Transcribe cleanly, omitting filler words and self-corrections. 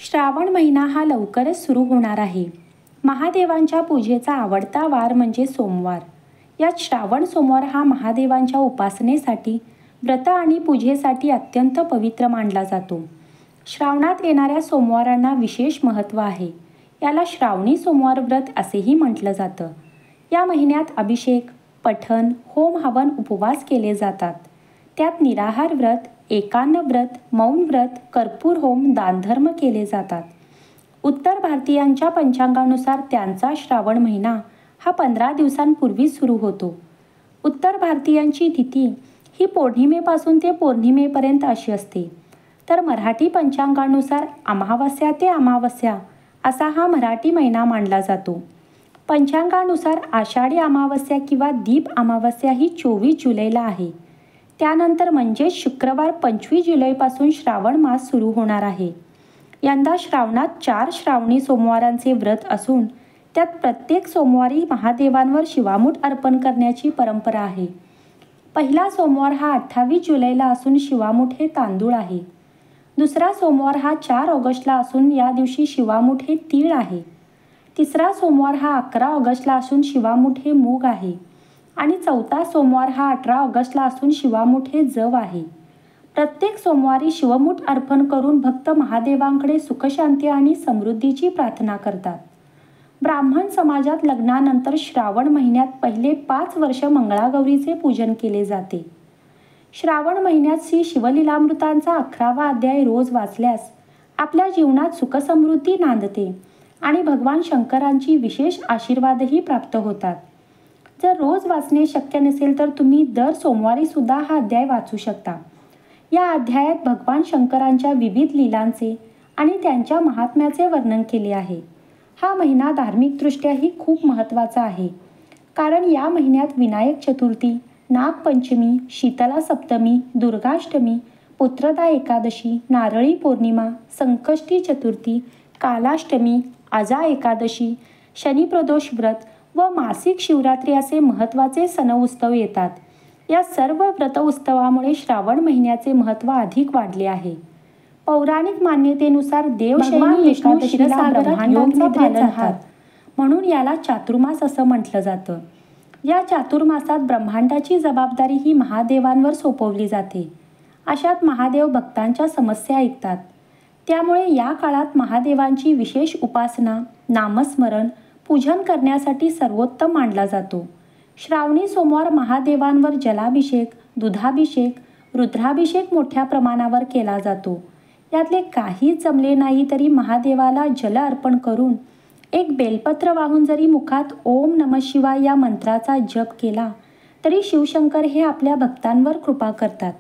श्रावण महिना हा लवकरच सुरू होणार आहे. महादेवांच्या पूजेचा आवडता वार म्हणजे सोमवार. यात श्रावण सोमवार हा महादेवांच्या उपासनेसाठी, व्रत आणि पूजेसाठी अत्यंत पवित्र मानला जातो. श्रावणात येणाऱ्या सोमवारांना विशेष महत्त्व आहे. याला श्रावणी सोमवार व्रत असेही म्हटलं जातं. या महिन्यात अभिषेक, पठण, होम हवन, उपवास केले जातात. त्यात निराहार व्रत, एकान्न व्रत, मौन व्रत, कर्पूर होम, दानधर्म केले जातात. उत्तर भारतीयांच्या पंचांगानुसार त्यांचा श्रावण महिना हा 15 दिवसांपूर्वी सुरू होतो. उत्तर भारतीयांची तिथी ही पौर्णिमेपासून ते पौर्णिमेपर्यंत अशी असते. तर मराठी पंचांगानुसार अमावस्या ते अमावस्या असा हा मराठी महिना मानला जातो. पंचांगानुसार आषाढी अमावस्या किंवा दीप अमावस्या ही 24 जुलैला आहे. त्यानंतर म्हणजेच शुक्रवार 25 जुलैपासून श्रावण मास सुरू होणार आहे. यंदा श्रावणात 4 श्रावणी सोमवारांचे व्रत असून त्यात प्रत्येक सोमवारी महादेवांवर शिवामूठ अर्पण करण्याची परंपरा आहे. पहिला सोमवार हा 28 जुलैला असून शिवामूठ हे तांदूळ आहे. दुसरा सोमवार हा 4 ऑगस्टला असून या दिवशी शिवामूठ हे तीळ आहे. तिसरा सोमवार हा 11 ऑगस्टला असून शिवामूठ हे मूग आहे. आणि चौथा सोमवार हा 18 ऑगस्टला असून शिवामूठ हे जव आहे. प्रत्येक सोमवारी शिवमूठ अर्पण करून भक्त महादेवांकडे सुखशांती आणि समृद्धीची प्रार्थना करतात. ब्राह्मण समाजात लग्नानंतर श्रावण महिन्यात पहिले 5 वर्ष मंगळागौरीचे पूजन केले जाते. श्रावण महिन्यात श्री शिवलीलामृतांचा 11वा अध्याय रोज वाचल्यास आपल्या जीवनात सुखसमृद्धी नांदते आणि भगवान शंकरांची विशेष आशीर्वादही प्राप्त होतात. जर रोज वाचणे शक्य नसेल तर तुम्ही दर सोमवारी सुद्धा हा अध्याय वाचू शकता. या अध्यायात भगवान शंकरांच्या विविध लीलांचे आणि त्यांच्या महात्म्याचे वर्णन केले आहे. हा महिना धार्मिकदृष्ट्याही खूप महत्त्वाचा आहे. कारण या महिन्यात विनायक चतुर्थी, नागपंचमी, शीतला सप्तमी, दुर्गाष्टमी, पुत्रदा एकादशी, नारळी पौर्णिमा, संकष्टी चतुर्थी, कालाष्टमी, आजा एकादशी, शनिप्रदोष व्रत व मासिक शिवरात्री असे महत्त्वाचे सण उत्सव येतात. या सर्व व्रत उत्सवामुळे श्रावण महिन्याचे महत्त्व अधिक वाढले आहे. पौराणिक मान्यतेनुसार देवशैनी एकादशीला ब्रह्मांडाचा पालनहार म्हणून याला चातुर्मास असं म्हटलं जातं. या चातुर्मासात ब्रह्मांडाची जबाबदारी ही महादेवांवर सोपवली जाते. अशात महादेव भक्तांच्या समस्या ऐकतात. त्यामुळे या काळात महादेवांची विशेष उपासना, नामस्मरण, पूजन करण्यासाठी सर्वोत्तम मानला जातो. श्रावणी सोमवार महादेवांवर जलाभिषेक, दुधाभिषेक, रुद्राभिषेक मोठ्या प्रमाणावर केला जातो. यातले काहीच जमले नाही तरी महादेवाला जल अर्पण करून एक बेलपत्र वाहून जरी मुखात ओम नमः शिवाय या मंत्राचा जप केला तरी शिवशंकर हे आपल्या भक्तांवर कृपा करतात.